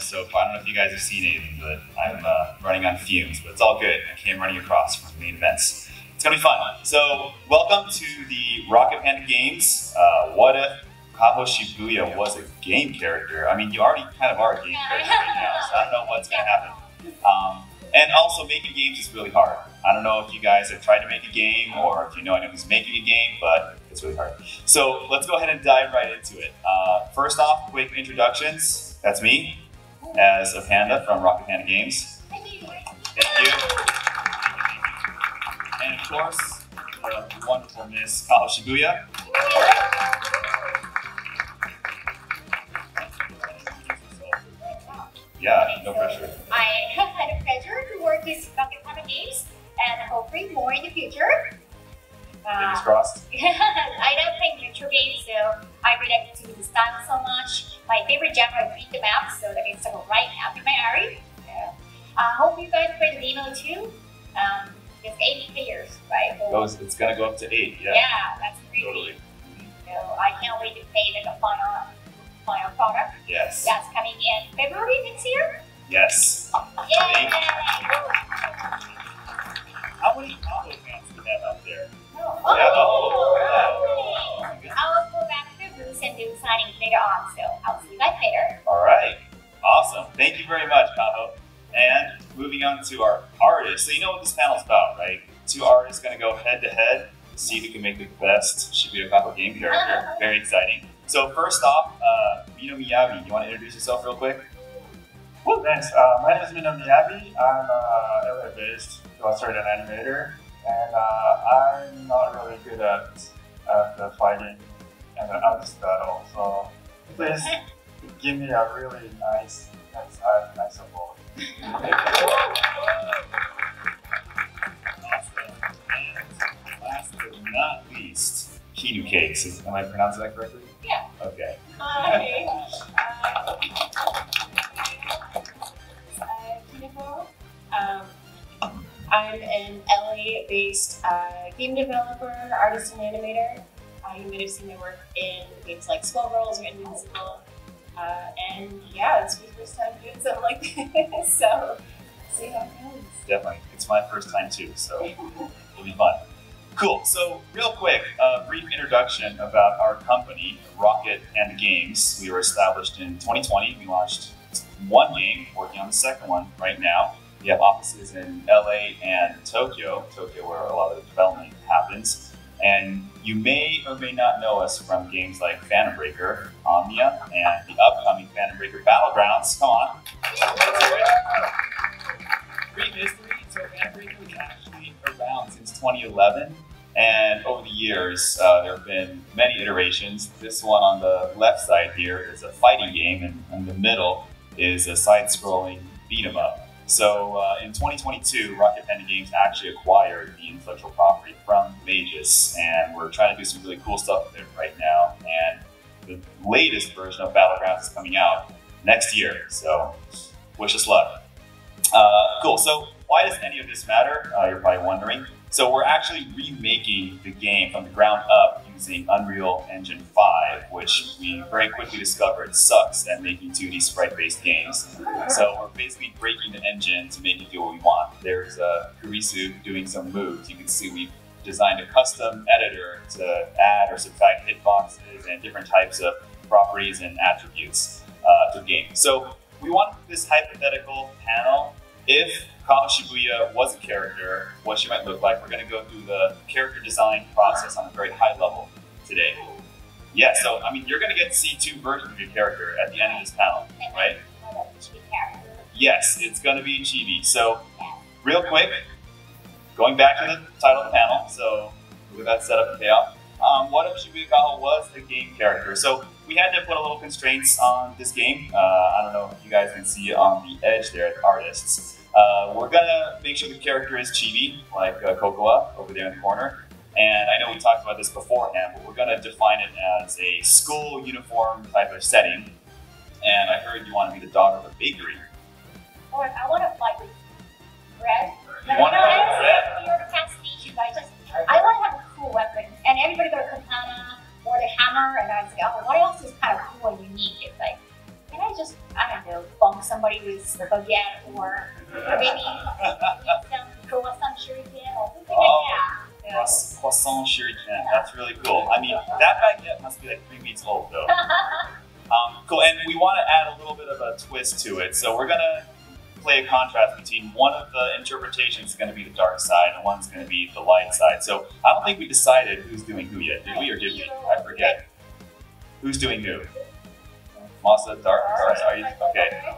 so I don't know if you guys have seen anything, but I'm running on fumes, but it's all good. I came running across from the main events. It's gonna be fun. So welcome to the Rocket Panda Games. What if Kaho Shibuya was a game character? I mean, you already kind of are a game character right now, so I don't know what's gonna happen. And also, making games is really hard. I don't know if you guys have tried to make a game or if you know anyone who's making a game, but it's really hard. So let's go ahead and dive right into it. First off, quick introductions. That's me as a panda from Rocket Panda Games. Thank you. And of course, the wonderful Miss Kaho Shibuya. Yeah, no pressure. I have had a pleasure to work with Rocket Panda Games and hopefully more in the future. Fingers crossed. I love playing retro games, so I relate to the style so much. My favorite genre is beat 'em up, so that is right after my area. I hope you guys play the demo too. There's 8 players, right? It's gonna go up to 8, yeah. Yeah, that's really totally. So I can't wait to play the final product. Yes. That's coming in February next year. Yes. Yay! How many Kaho fans do we have out there? I'll go back to the booth and do signing later on, so I'll see you guys later. All right. Awesome. Thank you very much, Kaho. And moving on to our artists. So you know what this panel's about, right? 2 artists going to go head to head to see who can make the best Shibuya Kaho game character. Very exciting. So first off, Mino Miyabi, you want to introduce yourself real quick? Well, thanks. My name is Mino Miyabi. I'm LA-based illustrator and animator, and I'm not really good at the fighting and the artist battle. So please give me a really nice support. Awesome. And last but not least, Kinu Cakes. Am I pronouncing that correctly? Yeah. Okay. Hi. Kinuko. I'm an LA-based game developer, artist, and animator. You might have seen my work in games like Skullgirls or Invincible. And yeah, it's my first time doing something like this, so see how it goes. Definitely. It's my first time too, so it'll be fun. Cool. So real quick, a brief introduction about our company, Rocket Panda Games. We were established in 2020. We launched 1 game, working on the 2nd one right now. We have offices in LA and Tokyo where a lot of the development happens. And you may or may not know us from games like Phantom Breaker, Omnia, and the upcoming Phantom Breaker Battlegrounds. Come on. Brief history, so Phantom Breaker was actually around since 2011. And over the years, there have been many iterations. This one on the left side here is a fighting game, and in the middle is a side-scrolling beat-em-up. So in 2022, Rocket Panda Games actually acquired the intellectual property from Magus, and we're trying to do some really cool stuff with it right now. And the latest version of Battlegrounds is coming out next year, so wish us luck. Cool, so why does any of this matter? You're probably wondering. So we're actually remaking the game from the ground up using Unreal Engine 5, which we very quickly discovered sucks at making 2D sprite-based games. So we're basically breaking the engine to make it do what we want. There's Kurisu doing some moves. You can see we've designed a custom editor to add or subtract hitboxes and different types of properties and attributes to the game. So we wanted this hypothetical panel. If Kaho Shibuya was a character, what she might look like. We're going to go through the character design process on a very high level today. Yeah, so I mean, you're going to get to see 2 versions of your character at the end of this panel, right? Yes, it's going to be chibi. So, real quick, going back to the title of the panel, so with that set up and payoff. What if Shibuya Kaho was a game character? So we had to put a little constraints on this game. I don't know if you guys can see on the edge there, the artists. We're gonna make sure the character is chibi, like Kokoa over there in the corner. And I know we talked about this beforehand, but we're gonna define it as a school uniform type of setting. And I heard you want to be the daughter of a bakery. Or I want to fight with bread. You want to fight with bread? I want to have a cool weapon, and everybody got a katana or the hammer, and I was like, oh, what else is kind of cool and unique? It's like, can I just, I don't know, bonk some somebody with a baguette or maybe some croissant shuriken or something like that. Yeah. Croissant shuriken. That's really cool. I mean, that baguette must be like 3 weeks old though. Cool. And we want to add a little bit of a twist to it. So we're gonna play a contrast between one of the interpretations is going to be the dark side and one's going to be the light side. So I don't think we decided who's doing who yet. Did we or did we? I forget. Who's doing who? Masa, dark side. Are you okay?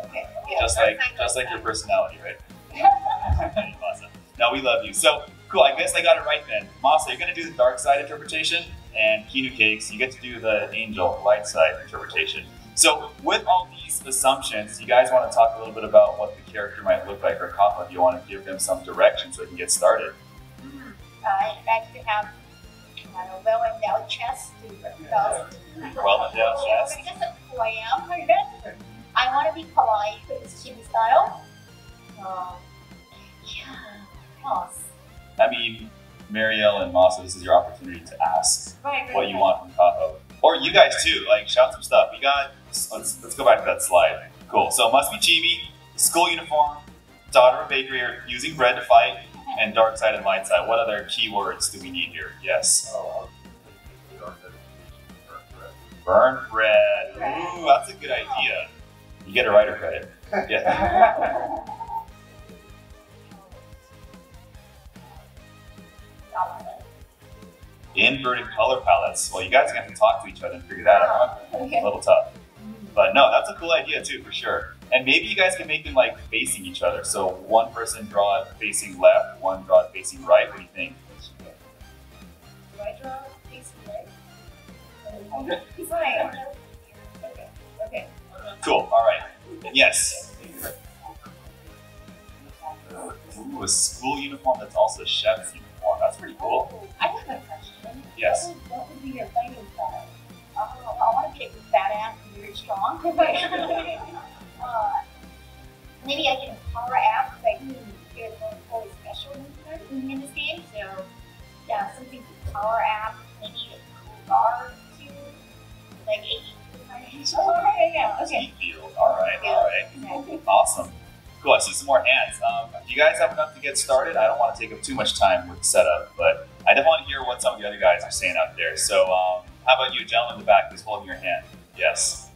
Okay. Just like your personality, right? Masa. No, we love you. So cool. I guess I got it right then. Masa, you're going to do the dark side interpretation, and Kinu Cakes, you get to do the angel light side interpretation. So with all these assumptions, you guys want to talk a little bit about what the character might look like, or Kaho, if you want to give them some direction so they can get started. I'd like to have a well-endowed chest to represent. Well-endowed chest. Just who I am. I want to be polite with this chibi style. Yeah, what else? I mean, Marielle and Masa, this is your opportunity to ask what you want from Kaho. Or you guys too, like shout some stuff. You got, let's go back to that slide. Cool, so must be chibi, school uniform, daughter of a bakery, or using bread to fight, and dark side and light side. What other keywords do we need here? Yes. Burnt bread. Ooh, that's a good idea. You get a writer credit. Yeah. Inverted color palettes. Well, you guys are going to have to talk to each other and figure that out. A little tough. But no, that's a cool idea too, for sure. And maybe you guys can make them like facing each other. So one person draw it facing left, one draw it facing right. What do you think? Do I draw facing right? Okay. Cool. All right. Yes. Ooh, a school uniform that's also a chef's uniform. That's pretty cool. I have a question. Yes. What would be your fighting style? I want to pick badass and very strong. Maybe I can power app because I feel really special in this game. So yeah, something to power app. Maybe a cool guard too, like Okay. Field. All right. Awesome. Cool. I see some more hands. Do you guys have enough to get started? I don't want to take up too much time with the setup, but I definitely want to hear what some of the other guys are saying out there. So, how about you, gentleman in the back who's holding your hand? Yes.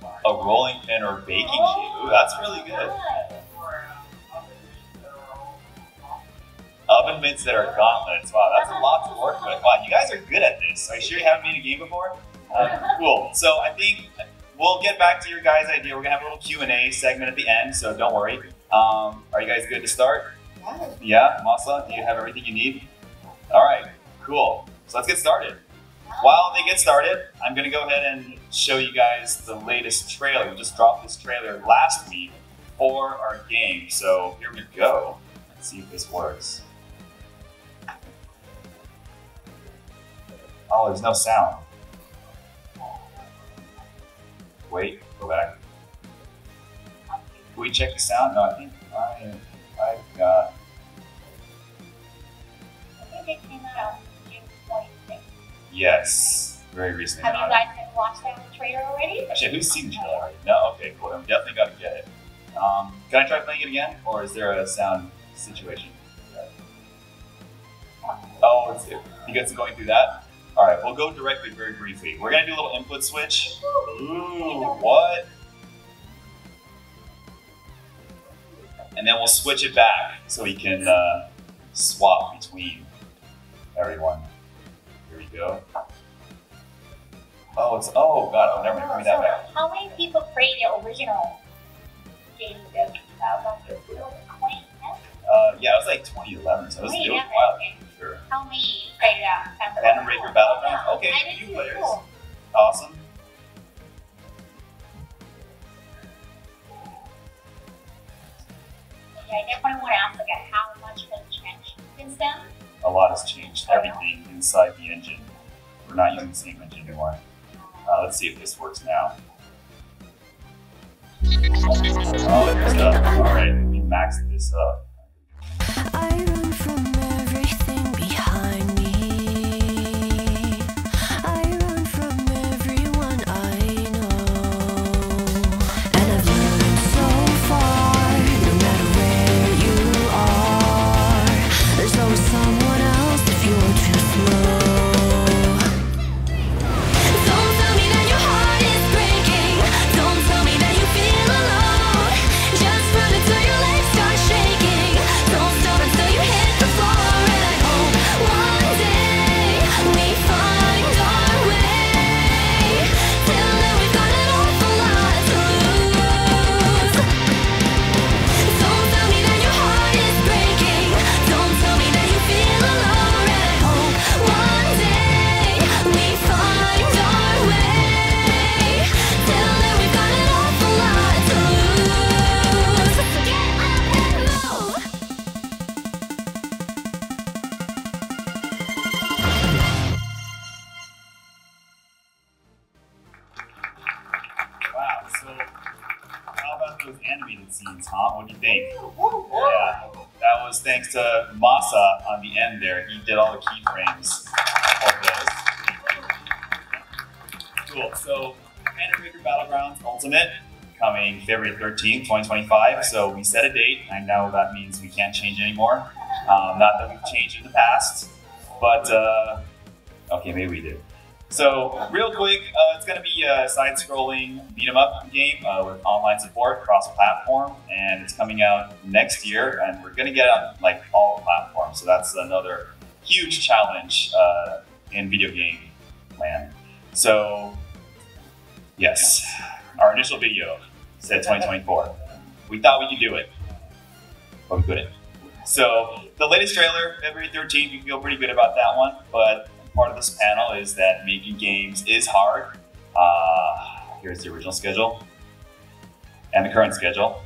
A rolling pin or baking sheet. Ooh, that's really good. Oven mitts that are gauntlets. Wow, that's a lot to work with. Wow, you guys are good at this. Are you sure you haven't made a game before? Cool. So I think we'll get back to your guys' idea. We're gonna have a little Q&A segment at the end, so don't worry. Are you guys good to start? Yeah, Masa, do you have everything you need? All right, cool. So let's get started. While they get started, I'm gonna go ahead and show you guys the latest trailer. We just dropped this trailer last week for our game. So here we go. Let's see if this works. Oh, there's no sound. Wait, go back. Can we check the sound? No, I think I've got. I think they came out June 26th. Yes, very recently. Have you guys watched that trailer already? Actually, who's seen the trailer already? No? Okay, cool. Then we definitely got to get it. Can I try playing it again? Or is there a sound situation? Oh, it's you guys are going through that? All right, we'll go directly very briefly. We're going to do a little input switch. Ooh, what? And then we'll switch it back so we can swap between everyone. Here we go. Oh, it's, oh god, oh, never mind, give me that back. How many people played the original game? Yeah, it was like 2011, so it was a while ago for sure. How many played that? Panda Breaker Battlegrounds? Okay, a few players. Cool. Awesome. Yeah, I definitely want to ask like how much has changed since then? A lot has changed. Everything inside the engine. We're not using the same engine anymore. Let's see if this works now. Oh, it goes up. Alright, we maxed this up. I run from everything behind me. those animated scenes, huh? What do you think? Yeah, that was thanks to Masa on the end there. He did all the keyframes for those. Cool. So, Panda Breaker Battlegrounds Ultimate coming February 13th, 2025. So we set a date. I know that means we can't change anymore. Not that we've changed in the past, but okay, maybe we do. So real quick, it's going to be a side-scrolling beat-em-up game with online support cross-platform, and it's coming out next year, and we're going to get it on like all platforms. So that's another huge challenge in video game land. So yes, our initial video said 2024. We thought we could do it, but we couldn't. So the latest trailer, February 13th, we feel pretty good about that one, but part of this panel is that making games is hard. Here's the original schedule and the current schedule.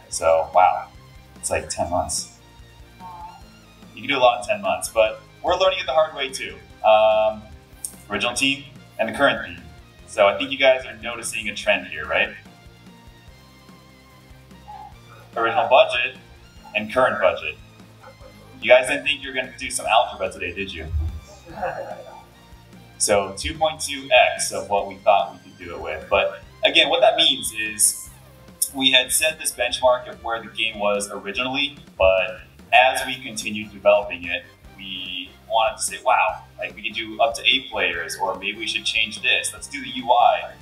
So wow, it's like 10 months. You can do a lot in 10 months, but we're learning it the hard way too. Original team and the current team. So I think you guys are noticing a trend here, right? Original budget and current budget. You guys didn't think you were going to do some algebra today, did you? So 2.2x of what we thought we could do it with. But again, what that means is we had set this benchmark of where the game was originally, but as we continued developing it, we wanted to say, wow, like we could do up to 8 players, or maybe we should change this. Let's do the UI.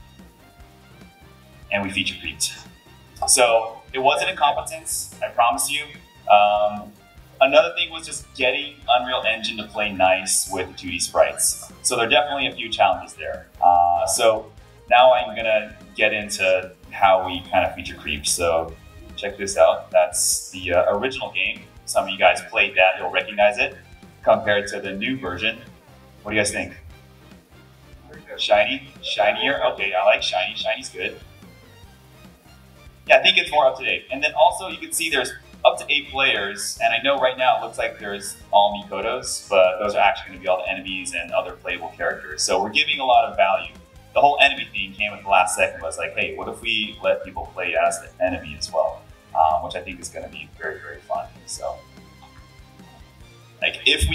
And we feature creeped. So it wasn't incompetence, I promise you. Another thing was just getting Unreal Engine to play nice with 2D sprites. So there are definitely a few challenges there. So now I'm gonna get into how we kind of feature creep. So check this out. That's the original game. Some of you guys played that, you'll recognize it, compared to the new version. What do you guys think? Shiny? Shinier? Okay, I like shiny. Shiny's good. Yeah, I think it's more up to date. And then also you can see there's up to 8 players, and I know right now it looks like there's all Mikotos, but those are actually going to be all the enemies and other playable characters. So we're giving a lot of value. The whole enemy thing came at the last second. Was like, hey, what if we let people play as the enemy as well? Which I think is going to be very, very fun. So, like, if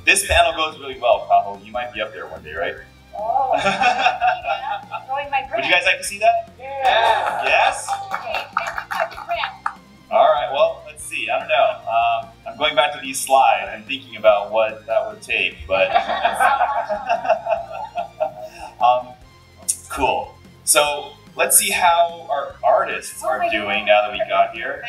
this panel goes really well, Kaho, you might be up there one day, right? Oh, yeah. Throwing my breath. Would you guys like to see that? Yeah. Yes? Okay, All right, well, let's see. I don't know. I'm going back to these slides and thinking about what that would take, but cool. So let's see how our artists are doing now that we got here.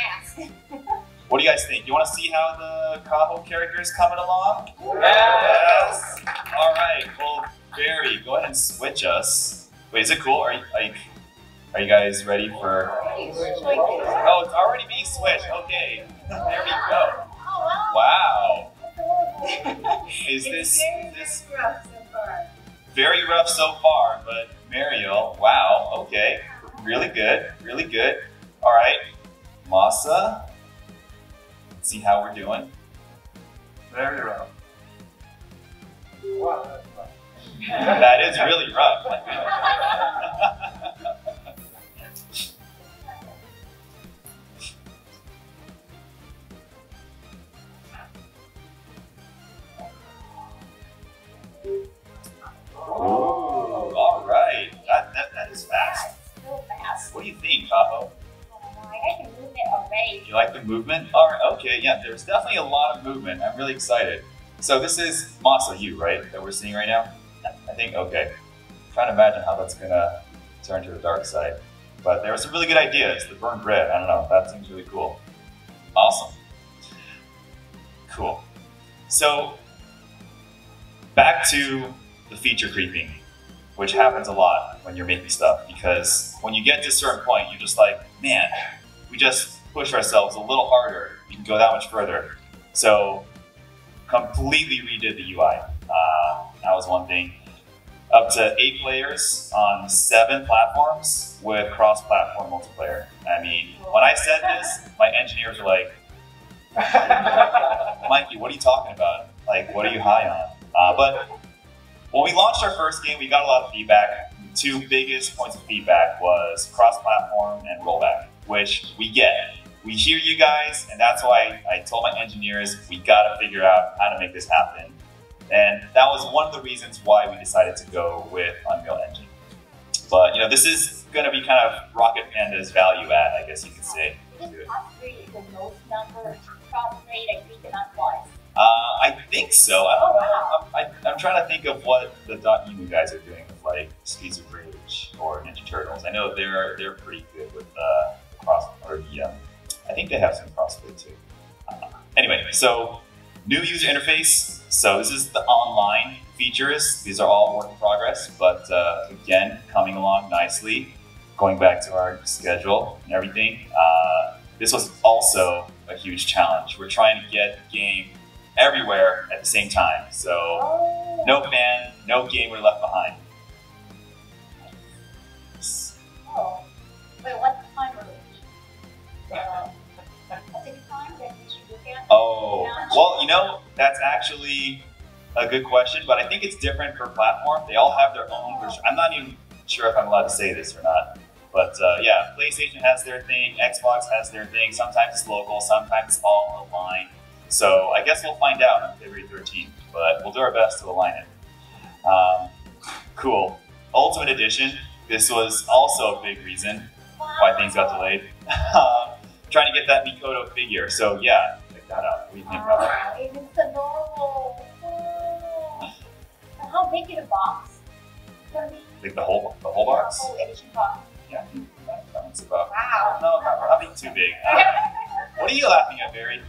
What do you guys think? You want to see how the Kaho character is coming along? Yes. All right. Well, Barry, go ahead and switch us. Wait, is it cool? Are you guys ready for? Oh, it's already being switched. Okay, there we go. Wow. Is this rough so far? very rough so far? But Mariel, wow. Okay, really good, really good. All right, Masa. Let's see how we're doing. Very rough. Wow, that's rough. That is really rough. Oh, all right. That is fast. So fast. What do you think, Kaho? I like the movement already. You like the movement? All right. Okay. Yeah. There's definitely a lot of movement. I'm really excited. So this is Masa U, right? That we're seeing right now. I think. Okay. I'm trying to imagine how that's gonna turn to the dark side. But there were some really good ideas. The burned red. I don't know. That seems really cool. Awesome. Cool. So back to the feature creeping, which happens a lot when you're making stuff, because when you get to a certain point, you're just like, man, we just push ourselves a little harder. We can go that much further. So completely redid the UI. That was one thing. Up to 8 players on 7 platforms with cross-platform multiplayer. I mean, when I said this, my engineers were like, Mikey, what are you talking about? Like, what are you high on? But when we launched our first game, we got a lot of feedback. two biggest points of feedback was cross-platform and rollback, which we get. We hear you guys, and that's why I told my engineers we gotta figure out how to make this happen. And that was one of the reasons why we decided to go with Unreal Engine. But this is gonna be kind of Rocket Panda's value add, I guess you could say. Is cross-grade the most number of cross-grade and grade amount was? I think so. I don't know. I'm trying to think of what the .emu guys are doing with like Speeds of Rage or Ninja Turtles. I know they're pretty good with cross or I think they have some crossplay too. Anyway, so new user interface. So this is the online features. These are all work in progress, but again, coming along nicely. Going back to our schedule and everything. This was also a huge challenge. We're trying to get the game everywhere at the same time. So no fan, no game were left behind. Oh, wait, what time are we? What's the time that we should look at? Oh, well, that's actually a good question, but I think it's different per platform. They all have their own version. I'm not even sure if I'm allowed to say this or not. But yeah, PlayStation has their thing, Xbox has their thing. Sometimes it's local, sometimes it's all online. So I guess we'll find out on February 13th, but we'll do our best to align it. Cool. Ultimate Edition. This was also a big reason why things got delayed. Trying to get that Mikoto figure. So yeah, check that out. What do you think about that? It's adorable. How big is the box? Like the whole box? The whole edition box. Yeah, that one's about. Wow. No, not too big. What are you laughing at, Barry?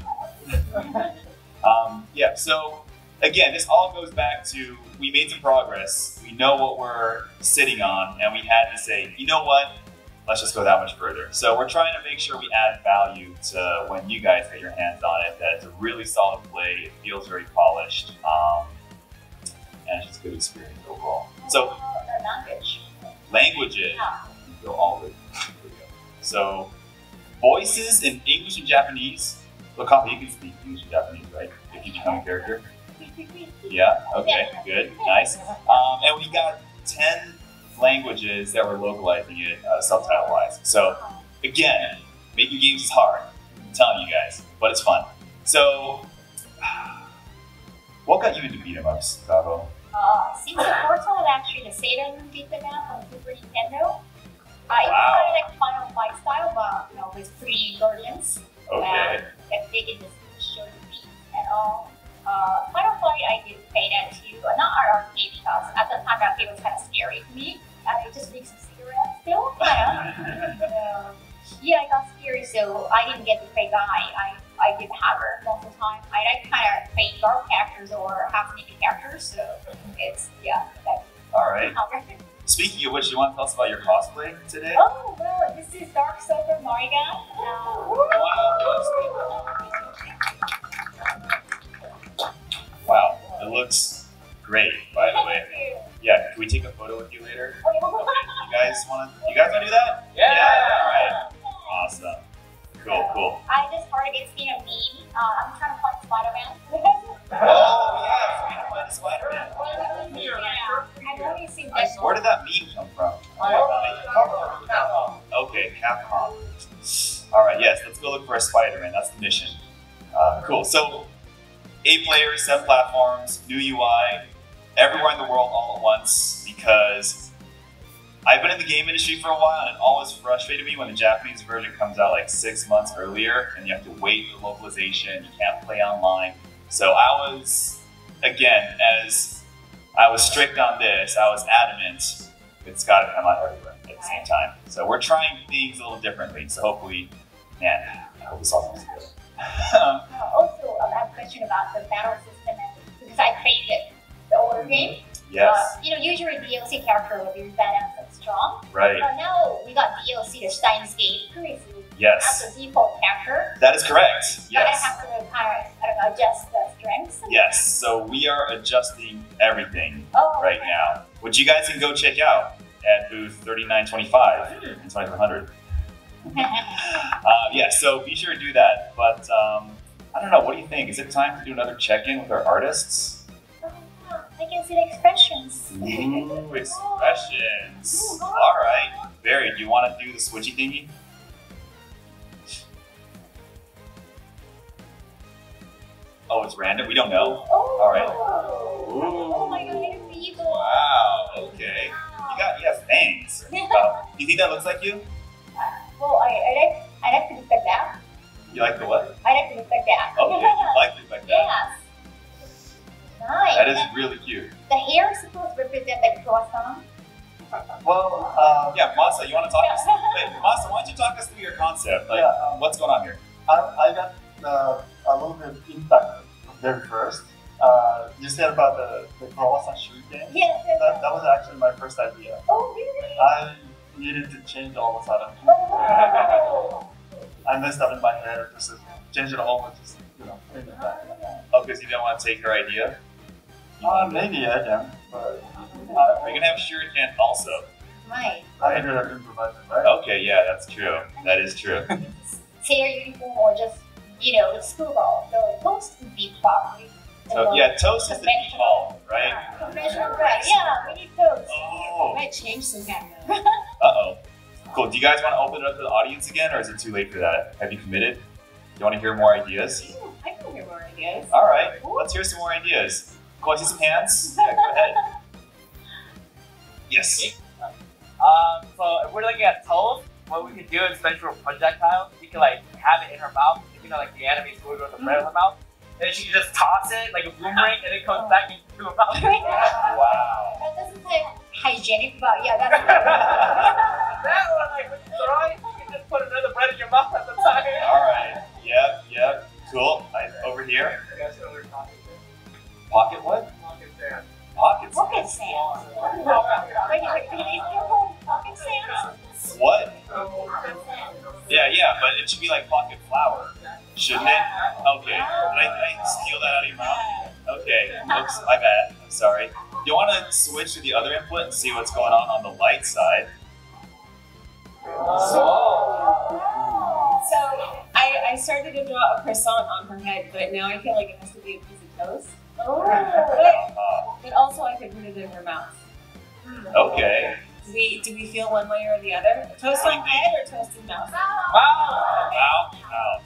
Yeah, so again, this all goes back to we made some progress. We know what we're sitting on, and we had to say, you know what? Let's just go that much further. So we're trying to make sure we add value to when you guys get your hands on it, that it's a really solid play, it feels very polished, and it's just a good experience overall. So, languages. Go all the way. So, voices in English and Japanese. Look, Kaho, you can speak English and Japanese, right? If you become a character. Yeah. Okay. Good. Nice. And we got 10 languages that we're localizing it subtitle-wise. So, again, making games is hard. I'm telling you guys, but it's fun. So, what got you into beat 'em ups, Kaho? Since the first one was actually the Satan beat them out on Super Nintendo. It was kind of like Final Fight style, but with 3 guardians. Okay. That they can just show the beat and all. Final Fight, I did play that too. Not arcade because at the time arcade was kind of scary to me. It just makes me cigarettes still, kind of. Yeah, I got scary, so I didn't get to play Guy. I did Hacker most of the time. I kind of play dark characters or half naked characters, so it's all right. Speaking of which, you want to tell us about your cosplay today? Oh, well, this is Dark Silver Mariga. Wow, it looks great, by the way. Yeah, can we take a photo with you later? You guys want to do that? Yeah. All right. Awesome. Cool. I just started getting a meme. I'm trying to find Spider-Man. Oh, yeah, trying to find a Spider-Man. I've only seen this. Where did that meme come from? Okay, Capcom. All right, yes, let's go look for a Spider-Man. That's the mission. Cool. So, 8 players, 7 platforms, new UI, everywhere in the world all at once, because I've been in the game industry for a while, and it always frustrated me when the Japanese version comes out like 6 months earlier, and you have to wait for localization, you can't play online. So I was, again, as I was strict on this, I was adamant, it's got to come out everywhere at the same time. So we're trying things a little differently, so hopefully, man, I hope this all comes together. Also, I have a question about the battle system, because I played the older game. Yes. Usually DLC character will be badass and strong. Right. But now we got DLC, the Steins Gate. Yes. As a default character. That is correct. Yes. But I have to kind of, adjust the strengths. Yes. So we are adjusting everything right now, which you guys can go check out at booth 3925 in 2400. Yeah. So be sure to do that. But I don't know. What do you think? Is it time to do another check-in with our artists? I I can see the expressions. Ooh, expressions. All right. Barry, do you want to do the switchy thingy? Oh, it's random? We don't know? Oh. All right. Oh my god, it's evil. Wow, okay. You have fangs. Do you think that looks like you? Well, I like to look like that. You like the what? I like to look like that. Okay, you like it like that. Yes. Nice. That is really cute. The hair is supposed to represent like croissant. Well, Yeah, Masa, you want to talk us? Wait, Masa, why don't you talk us through your concept? Like, what's going on here? I got a little bit of impact from very first. You said about the croissant shoe thing. Yes. That was actually my first idea. Oh, really? I needed to change all of a sudden. Oh. I messed up in my head, just change it all, and just clean it back. Oh, because you don't want to take her idea? Maybe I can, but Are you going to have shuriken also? Right. I ended up improvising, right? Okay, yeah, that's true. That is true. Say your uniform or just, school ball. So toast would be properly. So, yeah, toast is the default, right? Conventional, right? Yeah, we need toast. Oh. Might change some kind of. Uh-oh. Cool. Do you guys want to open it up to the audience again, or is it too late for that? Have you committed? Do you want to hear more ideas? I can hear more ideas. All right. Let's hear some more ideas. Cool. I see some hands. Yeah, go ahead. Yes. So if we're looking at toast, what we could do is special projectile. You can like have it in her mouth. Like the anime school with the bread in her mouth. And then she can just toss it like a boomerang, and it comes back into her mouth. Wow. That doesn't sound hygienic, but yeah, that's That one, like when you throw it, you can just put another bread in your mouth at the time. All right. Yep. Cool. Over here. Pocket what? Pocket sand. Pocket pocket sand. sands. Pocket sands? What? Yeah, but it should be like pocket flour, shouldn't it? Okay. Did I steal that out of your mouth? Okay. Oops, my bad. I'm sorry. You want to switch to the other input and see what's going on the light side. So I started to draw a croissant on her head, but now I feel like it has to be a piece of toast. But also I could put it in her mouth. Okay. Do we feel one way or the other? Toast on head or toast in mouth? Wow.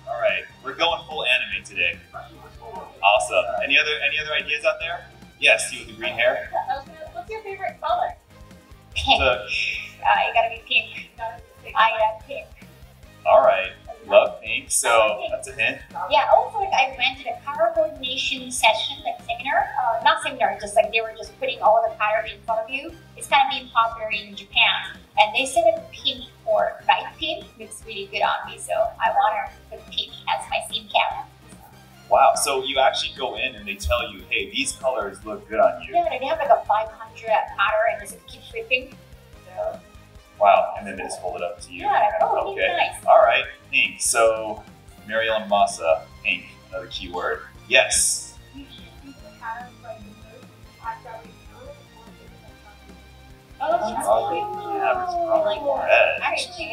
All right. We're going full anime today. Awesome. Any other ideas out there? Yes, you with the green hair. What's your favorite color? Pink. It gotta be pink. I love pink. All right. Love pink. So that's a hint. Yeah, also like I went to the color coordination session, like seminar. Not seminar, just like they were just putting all the colors in front of you. It's kind of being popular in Japan. And they said that pink or light pink looks really good on me. So I want to put pink as my theme color. Wow. So you actually go in and they tell you, hey, these colors look good on you. Yeah, they have like a 500 color and it just keeps flipping. So Wow. And then they just hold it up to you. yeah, oh, Okay. nice. All right. Pink. So Mariel and Masa, pink. Another key word. Yes. Oh, that's Probably cute. have its I like probably that. red. Actually,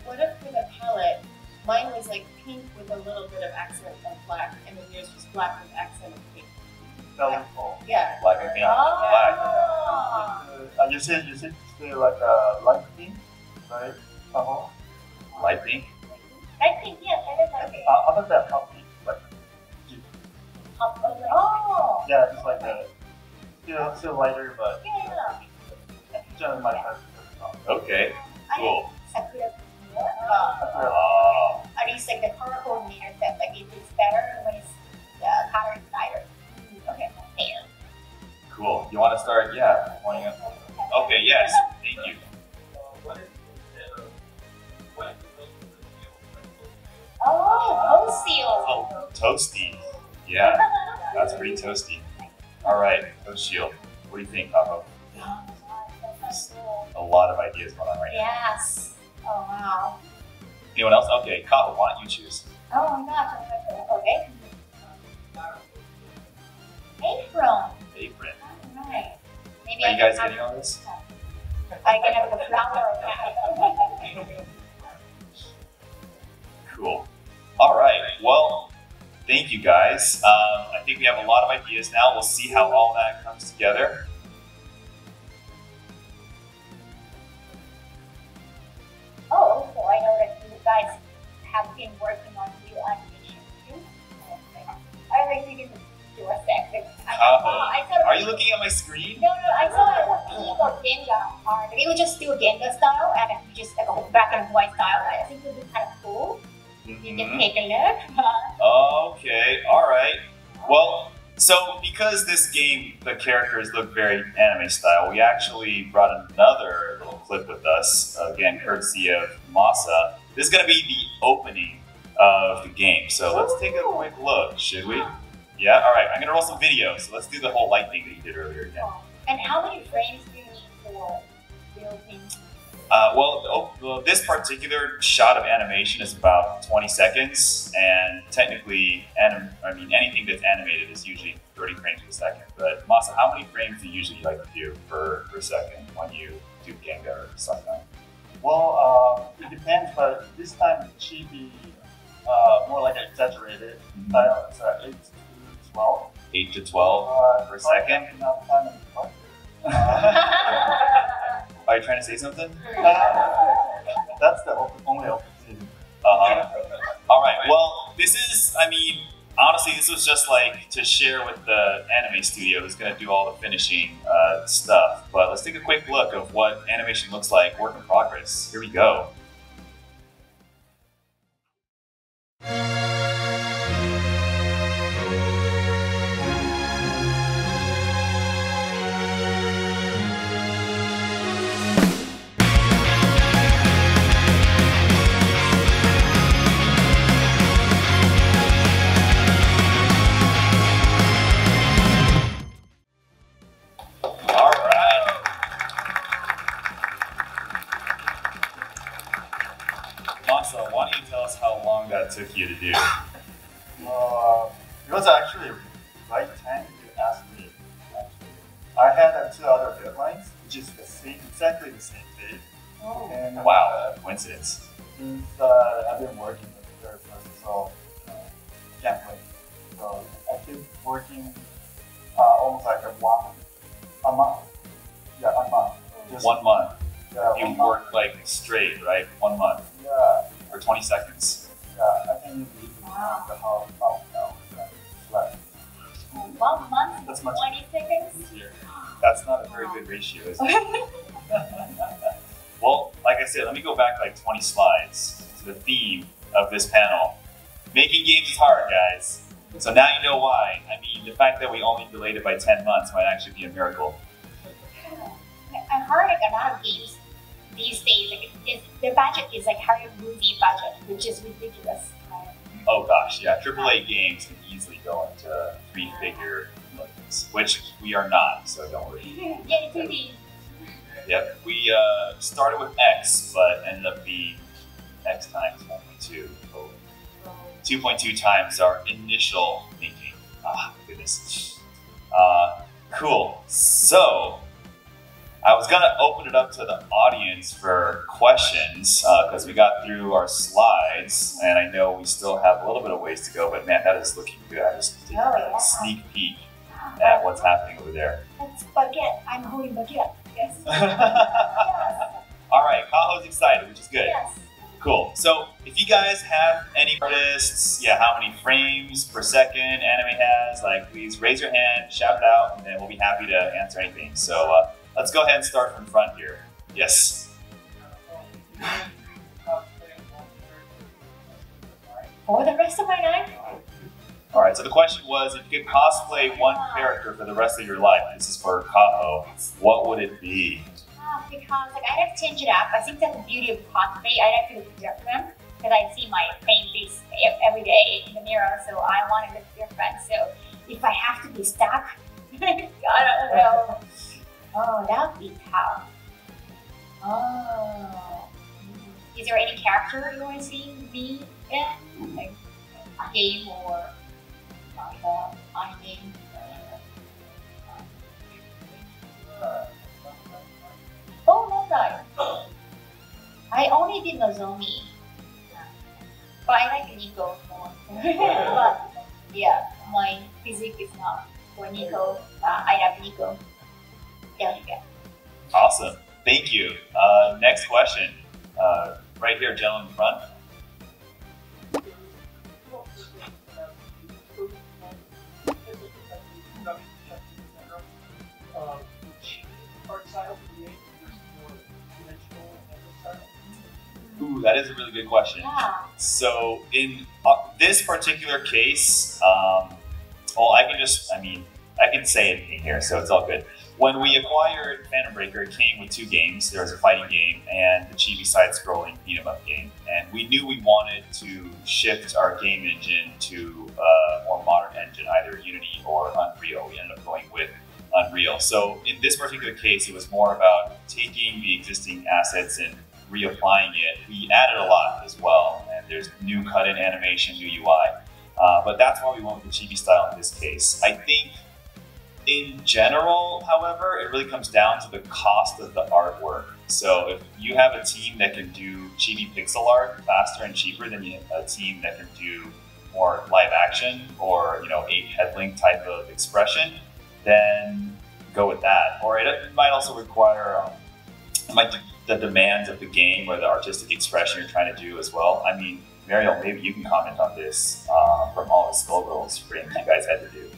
what if for the palette, mine was like pink with a little bit of accent of black, and then yours was black with accent of pink. Colorful. Yeah. Black and pink. Black. Oh. You said like a light pink, right? Light pink. I think, yes, I did like it. How about that hot pink? Like, Oh, yeah, just like a, still lighter, but yeah. generally my type. Okay. Cool. Sakura. Oh. At least like the color coordinator said like it looks better when it's the color is lighter. Okay, fair. Cool. You want to start? Yeah. Pointing up. Okay. Yes. Thank you. Oh, seal. Oh, toasty. Yeah. That's pretty toasty. All right. Toast shield. What do you think, Kaho? A lot of ideas going on right now. Yes. Oh wow. Anyone else? Okay. Kaho, why don't you choose? Oh my gosh. Okay. Apron. Apron. Alright. Maybe Are I you guys can getting all this? I can have the flower. Cool. All right. Well, thank you guys. I think we have a lot of ideas now. We'll see how all that comes together. Oh, also I know that you guys have been working on new animation too. I don't know if you can do a second. Are you looking at my screen? No, I saw a piece of Genda art. It was just still Genda style, and then just like a black and white style. I think it would be kind of cool. You can take a look. Okay, alright. Well, so because this game, the characters look very anime style, we actually brought another little clip with us, again, courtesy of Masa. This is going to be the opening of the game, so let's take a quick look, should we? Yeah, alright, I'm going to roll some video, so let's do the whole light thing that you did earlier again. And how many frames do you need for the opening? Well, this particular shot of animation is about 20 seconds, and technically, anything that's animated is usually 30 frames per second. But Masa, how many frames do you usually like to do per second when you do Genga or Sakai? Well, it depends, but this time it should be more like exaggerated. It's 8 to 12. 8 to 12 per second? Enough time in the bucket. Are you trying to say something? That's the only opportunity. Alright, well, this is, honestly, this was just like to share with the anime studio who's going to do all the finishing stuff. But let's take a quick look of what animation looks like, work in progress. Here we go. Why don't you tell us how long that took you to do? It was actually right time you asked me. Actually, I had 2 other deadlines, which is exactly the same day. Oh. And, Wow, coincidence. Since I've been working with the third person, so can't wait. So I've been working almost like a month. Yeah, a month. Just 1 month. Yeah, You 1 month. worked like straight, right? 1 month. Yeah, For 20 seconds. yeah. I think you need to count the how now. Right. 1 month, That's much 20 seconds? easier. That's not a very good ratio, is it? Well, like I said, let me go back like 20 slides to the theme of this panel. Making games is hard, guys. So now you know why. The fact that we only delayed it by 10 months might actually be a miracle. I heard like a lot of games these days, their budget is like Hollywood movie budget, which is ridiculous. Oh gosh, yeah, AAA games can easily go into 3-figure millions, which we are not, so don't worry. Yeah, 2D. Yep, we started with X, but ended up being X times 1.2. 2.2 times our initial thinking. Ah, goodness. Cool. So, I was gonna open it up to the audience for questions because we got through our slides, and I know we still have a little bit of ways to go. But man, that is looking good. I just taking a sneak peek at what's happening over there. That's baguette. I'm holding baguette. Yes. All right, Kaho's excited, which is good. Yes. Cool. So, if you guys have any artists, how many frames per second anime has, please raise your hand, shout it out, and then we'll be happy to answer anything. So. Let's go ahead and start from front here. Yes. For the rest of my life? All right, so the question was, if you could cosplay one character for the rest of your life, this is for Kaho, what would it be? Because I like to change it up. I think that's the beauty of cosplay. I like to look different because I see my same face every day in the mirror, so I want to look different. So if I have to be stuck, I don't know. Oh, that would be tough. Oh. Is there any character you want to see me in? Like a game or anime? Oh, no, no. I only did Nozomi. But I like Nico more. But, yeah. my physique is not for Nico. I love Nico. Yeah. Awesome. Thank you. Next question. Right here, gentleman in front. Ooh, that is a really good question. Yeah. So in this particular case, well, I can say it in here, so it's all good. When we acquired Phantom Breaker, it came with 2 games. There was a fighting game and the chibi side-scrolling beat-em-up game. And we knew we wanted to shift our game engine to a more modern engine, either Unity or Unreal. We ended up going with Unreal. So in this particular case, it was more about taking the existing assets and reapplying it. We added a lot as well, and there's new cut-in animation, new UI. But that's why we went with the chibi style in this case. I think in general, however, it really comes down to the cost of the artwork. So if you have a team that can do chibi pixel art faster and cheaper than a team that can do more live action or 8 headlink type of expression, then go with that. Or it might also require the demands of the game or the artistic expression you're trying to do as well. I mean, Mariel, maybe you can comment on this from all the Skullgirls frames you guys had to do.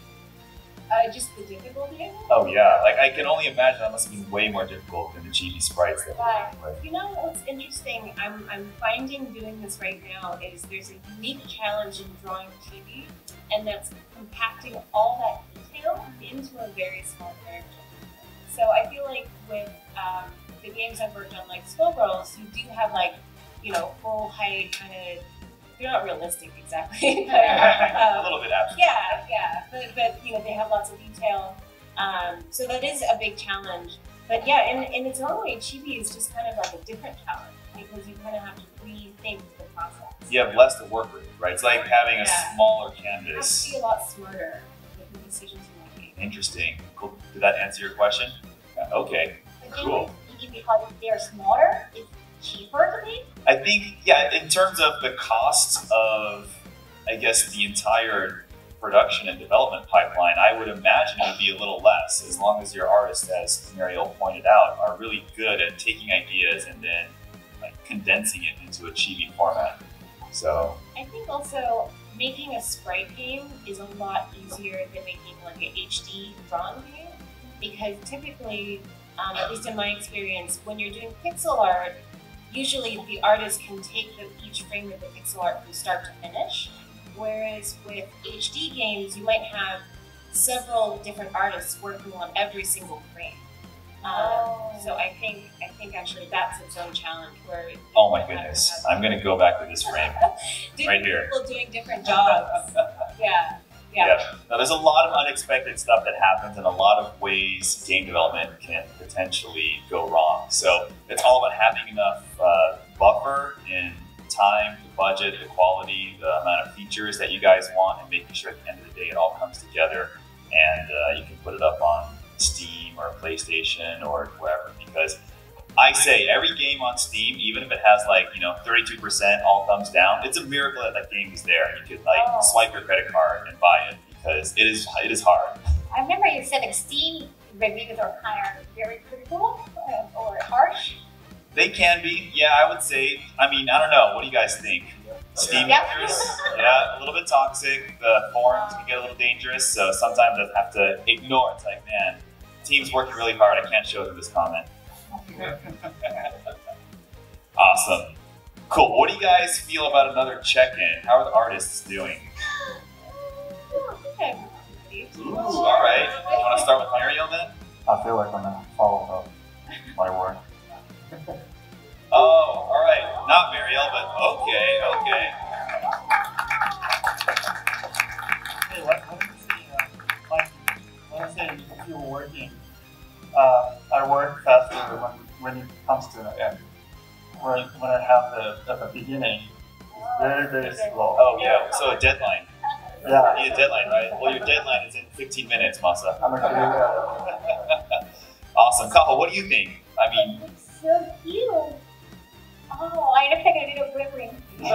Just the difficulty of it? Oh yeah, like I can only imagine that must have been way more difficult than the chibi sprites that we were with. You know what's interesting? I'm finding doing this right now is there's a unique challenge in drawing chibi, and that's compacting all that detail into a very small character. So I feel like with the games I've worked on, like Skullgirls, you do have full height kind of. They're not realistic exactly, but, a little bit abstract. Yeah, but they have lots of detail. So that is a big challenge. But yeah, in its own way, chibi is just kind of like a different challenge because you kind of have to rethink the process. You have less to work with, right? It's like having a smaller canvas. You have to be a lot smarter with the decisions you're making. Interesting. Cool. Did that answer your question? Okay. Cool. Because they're smaller, it's cheaper to make? I think, yeah, in terms of the cost of, I guess, the entire production and development pipeline, I would imagine it would be a little less, as long as your artists, as Mariel pointed out, are really good at taking ideas and then condensing it into a chibi format. So I think also making a sprite game is a lot easier than making like an HD drawn game, because typically, at least in my experience, when you're doing pixel art, usually the artist can take each frame of the pixel art from start to finish, whereas with HD games, you might have several different artists working on every single frame. So I think actually that's its own challenge. Where oh my goodness, I'm gonna go back to this frame right here. People doing different jobs. Yeah. Now, there's a lot of unexpected stuff that happens and a lot of ways game development can potentially go wrong. So it's all about having enough buffer in time, the budget, the quality, the amount of features that you guys want, and making sure at the end of the day it all comes together and you can put it up on Steam or PlayStation or wherever. Because I say every game on Steam, even if it has 32% all thumbs down, it's a miracle that that game is there. You could swipe your credit card and buy it because it is hard. I remember you said like Steam reviews are kind of very critical or harsh. They can be, yeah, I would say. I mean, I don't know. What do you guys think? Steam users, a little bit toxic. The forums can get a little dangerous, so sometimes I have to ignore it. It's like, man, the team's working really hard. I can't show them this comment. Awesome. Cool. What do you guys feel about another check-in? How are the artists doing? Ooh, all right. You want to start with Mariel then? I feel like I'm gonna follow up my work. Oh, all right. Not Mariel, but okay. Hey, when I say if you're working, I work faster when it comes to the end. When I have at the beginning, it's very slow. Oh yeah, so a deadline. Yeah. You need a deadline, right? Well, your deadline is in 15 minutes, Masa. I'm a Awesome. Kaho, what do you think? I mean, It's so cute. Oh, I look like a little gremlin. Is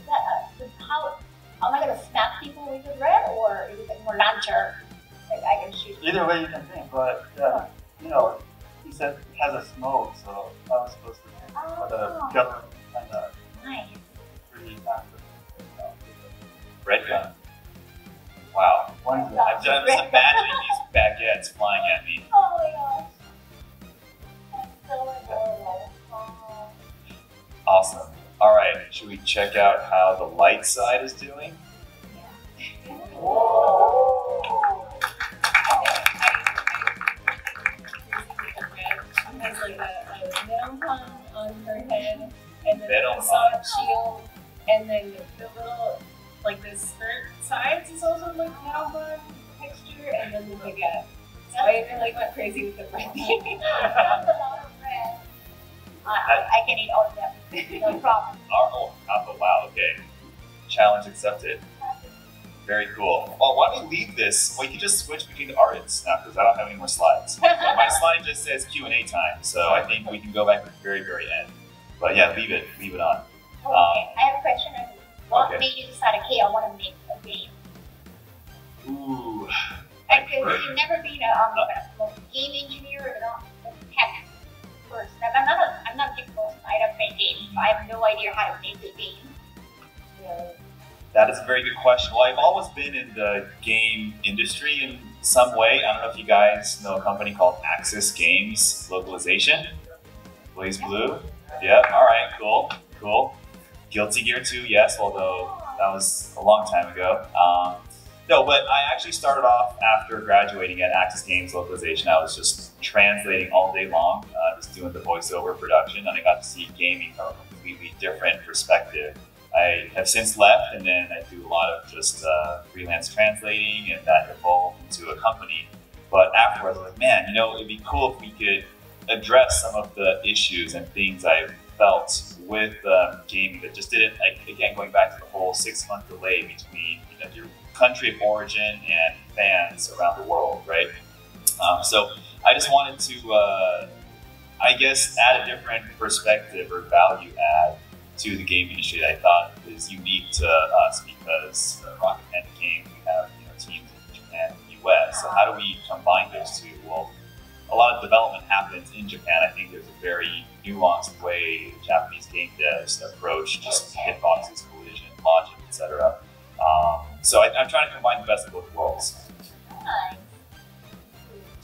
that launcher that I can shoot. Either way you can think, but you know, he said it has a smoke, so I was supposed to think for the gun kind of Nice. pretty active. Red gun. Wow. One is I'm just imagining these baguettes flying at me. Oh my gosh. That's so adorable. Oh. Awesome. All right, should we check out how the light side is doing? She has like a metal pun on her head, and then Metal the facade pun. shield, and then the little, like the skirt sides is also like metal pun texture, and then the baguette. So I really went crazy with the red. That's a lot of red. I can eat all of them. No problem. Oh, wow, okay. Challenge accepted. Very cool. Well, why don't we leave this? Well, you can just switch between the artists now because I don't have any more slides. So my slide just says Q&A time, so I think we can go back to the very, very end. But yeah, leave it on. Okay, I have a question. What Okay. made you decide, okay, I want to make a game? Ooh. Because you've never been a game engineer or not a tech person. I'm not a tech person. I don't make games. I have no idea how to make a game. That is a very good question. Well, I've always been in the game industry in some way. I don't know if you guys know a company called Axis Games Localization. Blaze Blue. Yeah, all right, cool. Guilty Gear 2, yes, although that was a long time ago. No, but I actually started off after graduating at Axis Games Localization. I was just translating all day long, just doing the voiceover production, and I got to see gaming from a completely different perspective. I have since left, and then I do a lot of just freelance translating, and that evolved into a company. But afterwards, I was like, man, you know, it'd be cool if we could address some of the issues and things I felt with gaming that just didn't, like, again, going back to the whole 6-month delay between your country of origin and fans around the world, right? So I just wanted to, I guess, add a different perspective or value add to the game industry that I thought is unique to us because Rocket Panda Games, we have teams in Japan and the US. So how do we combine those two? Well, a lot of development happens in Japan. I think there's a very nuanced way Japanese game devs approach just hitboxes, collision, logic, etc. So I'm trying to combine the best of both worlds. Nice.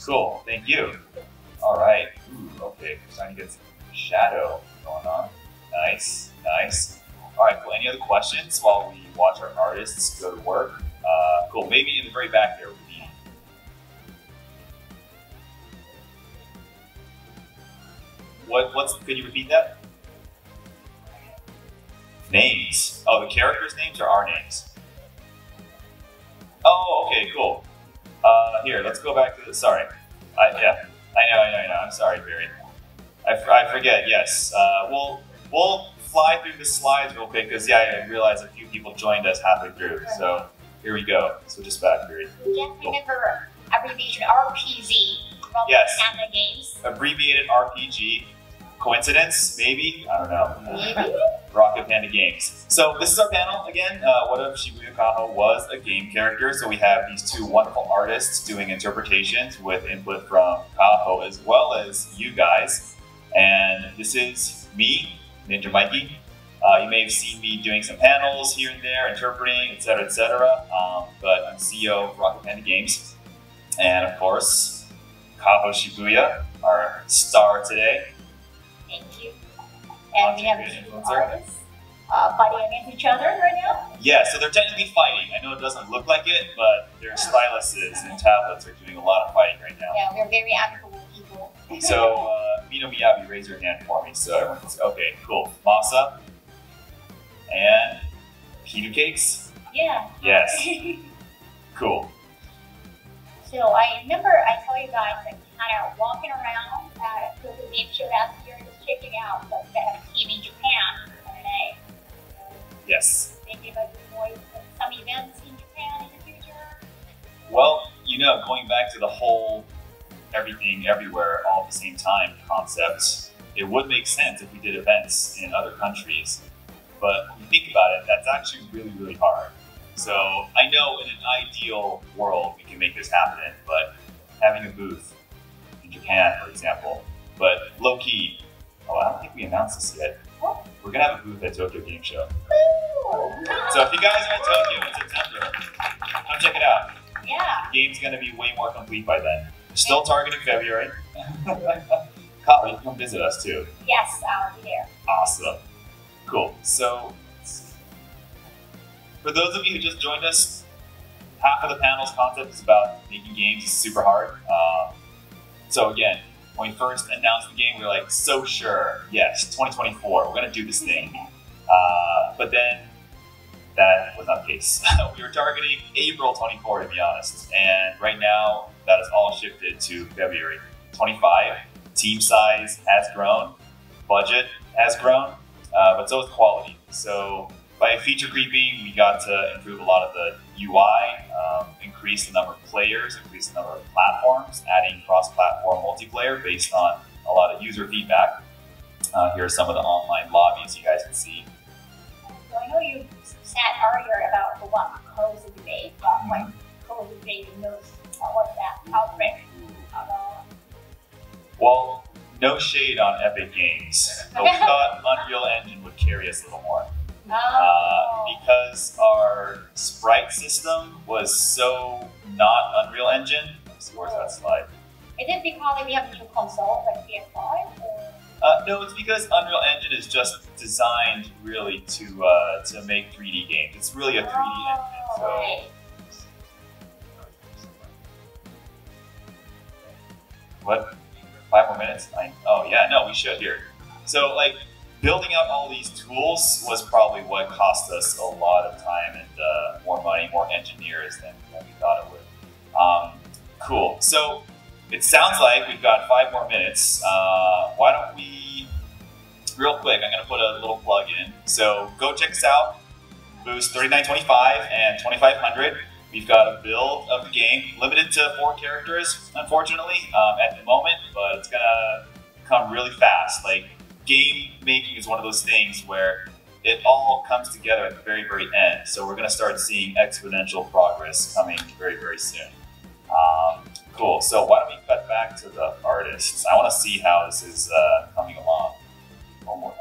Cool, thank you. All right, ooh, okay, we're starting to get some shadow going on. Nice. All right, cool. Any other questions while we watch our artists go to work? Cool, maybe in the very back there would be. Could you repeat that? Names. Oh, the characters' names or our names? Oh, okay, cool. Here, let's go back to the, sorry. I know. I'm sorry, Barry. I forget, yes. We'll fly through the slides real quick because, I realized a few people joined us halfway through. So here we go. Switch us back, Barry. Just remember abbreviation RPG from Yes. Panda Games. Abbreviated RPG. Coincidence? Maybe? I don't know. Maybe? Rocket Panda Games. So this is our panel again. What if Shibuya Kaho was a game character? So we have these two wonderful artists doing interpretations with input from Kaho as well as you guys. And this is me, Ninja Mikey. You may have seen me doing some panels here and there, interpreting, etc., etc. But I'm CEO of Rocket Panda Games. And of course, Kaho Shibuya, our star today. Thank you. And we have two artists fighting against each other right now. Yeah, so they're technically fighting. I know it doesn't look like it, but their styluses and tablets are doing a lot of fighting right now. Yeah, we're very amicable people. So, Mino Miyabi, raise your hand for me so everyone can see. Okay, cool. Masa and Pita Cakes? Yeah. Yes. Cool. So I remember I told you guys like kind of walking around the Game Showdown here, just checking out like they have a team in Japan today. Yes. Thinking about doing some events in Japan in the future. Well, going back to the whole everything, everywhere, all at the same time concept, it would make sense if we did events in other countries. But when you think about it, that's actually really, really hard. So I know in an ideal world we can make this happen, but having a booth in Japan, for example, but low key, I don't think we announced this yet. We're gonna have a booth at Tokyo Game Show. So if you guys are in Tokyo in September, come check it out. Yeah. The game's gonna be way more complete by then. We're still targeting February. Kaho, you can come visit us too. Yes, I'll be there. Awesome. Cool. So, for those of you who just joined us, half of the panel's concept is about making games super hard. So again, when we first announced the game, we were like, so sure, yes, 2024, we're gonna do this thing. But then, that was not the case. We were targeting April 24, to be honest. And right now, that is all shifted to February 25. Team size has grown, budget has grown, but so has quality. So by feature creeping, we got to improve a lot of the UI, increase the number of players, increase the number of platforms, adding cross-platform multiplayer based on a lot of user feedback. Here are some of the online lobbies you guys can see. So I know you said earlier about what close the debate, what close the debate knows what's that outbreak. Well, no shade on Epic Games, but we thought Unreal Engine would carry us a little more. Because our sprite system was so not Unreal Engine. Let's see, where's that slide? Is it because we have a new console like PS5? No, it's because Unreal Engine is just designed really to make 3D games. It's really a 3D engine. So. Right. What? 5 more minutes? Oh yeah, no, we should here. So like building out all these tools was probably what cost us a lot of time and more money, more engineers than we thought it would. Cool. So it sounds like we've got 5 more minutes. Why don't we, real quick, I'm going to put a little plug in. So go check us out, booths 3925 and 2500. We've got a build of the game, limited to 4 characters, unfortunately, at the moment, but it's going to come really fast. Like, game making is one of those things where it all comes together at the very, very end. So we're going to start seeing exponential progress coming very, very soon. Cool. So why don't we cut back to the artists? I want to see how this is coming along. One more.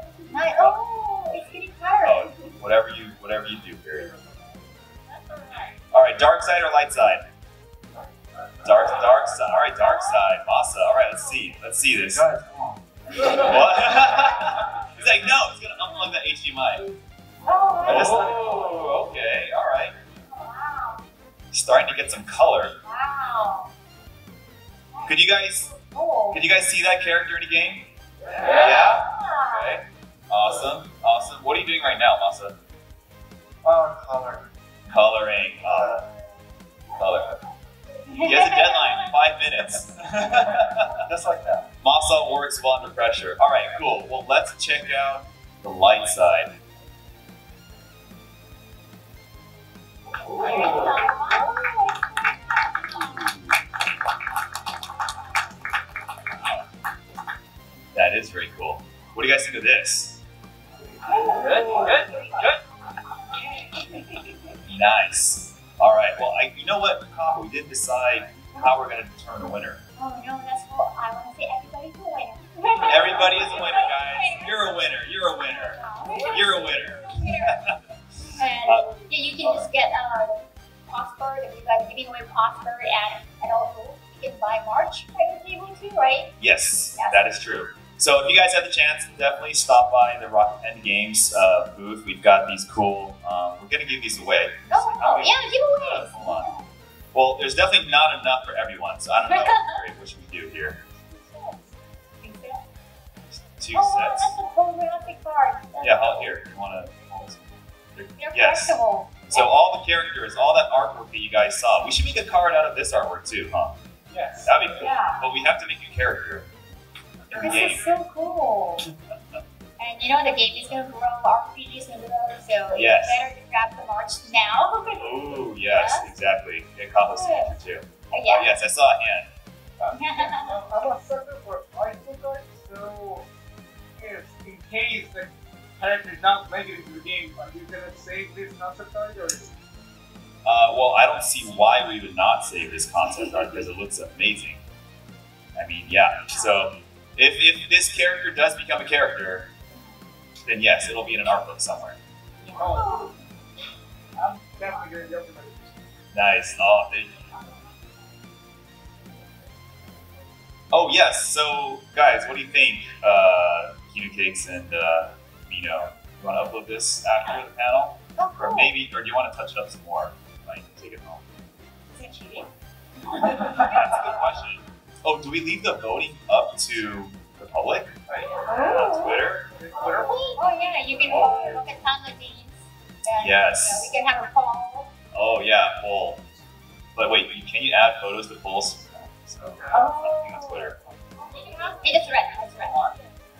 Oh, it's getting hard. Oh, whatever you do, Barry. All right, dark side or light side? Dark side. All right, dark side. Masa. All right, let's see this. Guys, come on. What? He's like, no, it's gonna unplug that HDMI. Oh, okay, all right. Wow. Starting to get some color. Wow. Could you guys see that character in the game? Yeah. Okay. Awesome. What are you doing right now, Masa? Color. Coloring. Color. He has a deadline, 5 minutes. Just like that. Masa works well under pressure. All right, cool. Well, let's check out the light side. That is very cool. What do you guys think of this? Good. Nice. All right. Well, you know what, Kaho, we didn't decide how we're going to determine a winner. Oh no, that's what I want to say. Everybody's a winner. Everybody is a winner, guys. You're a winner. You're a winner. You're a winner. And you can just get Prosper, if you guys are giving away Prosper, and also you can buy March by the table too, right? Yes, that is true. So if you guys have the chance, definitely stop by the Rocket Panda Games booth. We've got these cool, we're going to give these away. Yeah, giveaways. Hold on. Well, there's definitely not enough for everyone, so I don't know what should we do here. 2 Oh, sets. that's a holographic card. Yeah, here. You want to hold this? They're Yes. collectible. So all the characters, all that artwork that you guys saw, we should make a card out of this artwork too, huh? Yes. That'd be cool. Yeah. But we have to make a character. Every This game. is so cool. And you know the game is gonna grow, RPG is gonna grow, so Yes. it's better to grab the March now. Ooh, yes, exactly. Get Kaho's signature too. Oh, Yeah. yes, I saw a hand. I'm a sucker for article cards, so if in case the character is not making it into the game, are you gonna save this concept card or? Well, I don't see why we would not save this concept art because it looks amazing. I mean, yeah. So if this character does become a character, then yes, it'll be in an art book somewhere. Oh. I'm definitely going to go for it. Nice. Oh, thank you. Oh, yes. So, guys, what do you think, Kino Cakes and Mino? You want to upload this after the panel? Oh, cool. Or maybe, or do you want to touch it up some more? Like, take it home. Is it cheating? That's a good question. Oh, do we leave the voting up to the public? On Twitter? Oh, yeah, you can look at Panda games. And, Yes. we can have a poll. Oh, yeah, poll. But wait, can you add photos to polls? So, nothing on Twitter. It is red.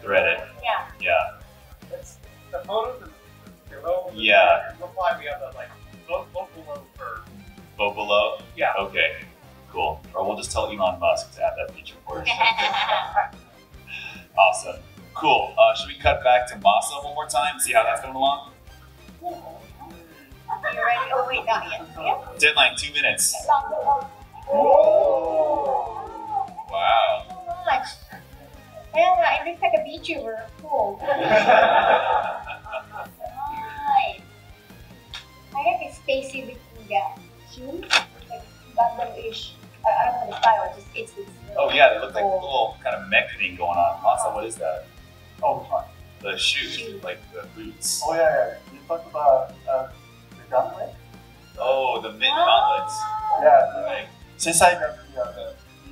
Thread it. Yeah. Yeah. The photos are below. Yeah. We'll probably have that, like, vote below for. Vote below? Yeah. Okay, cool. Or we'll just tell Elon Musk to add that feature for us. Awesome. Cool. Should we cut back to Masa one more time? See how that's coming along? Are you ready? Oh, wait, not yet. Yeah. Deadline 2 minutes. Long. Wow. So much. Yeah, it looks like a VTuber. Cool. Nice. I like a spacey looking shoes. Like Gundam-ish. I don't know the style, it's Oh yeah, they look like a little kind of mech thing going on. Masa, what is that? Oh, which one? The shoes, like the boots. Oh, yeah. You talked about the gauntlet? Oh, the mid gauntlets. Yeah. Right. Since I got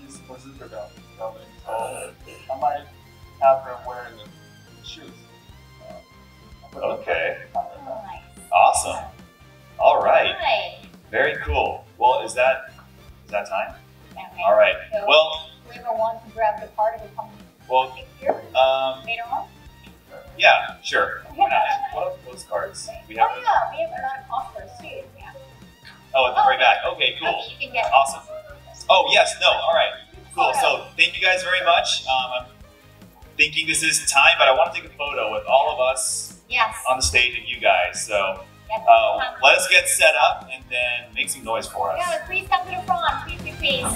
these bazooka gauntlet, so I might have her wearing the shoes. Okay. nice. Awesome. All right. Right. Very cool. Well, is that time? Okay. All right. So, Well, whoever wants to grab the card will come well, here later on. yeah, sure. Why not? What are those cards? We have. Oh yeah, we have a lot of offers too. Yeah. Oh, at the very back. Okay, cool. Okay, you can get Awesome. Oh yes, no. All right. Cool. So thank you guys very much. I'm thinking this is time, but I want to take a photo with all of us Yes. on the stage and you guys. So Yes. let us get set up and then make some noise for us. Yeah, please come to the front. Please.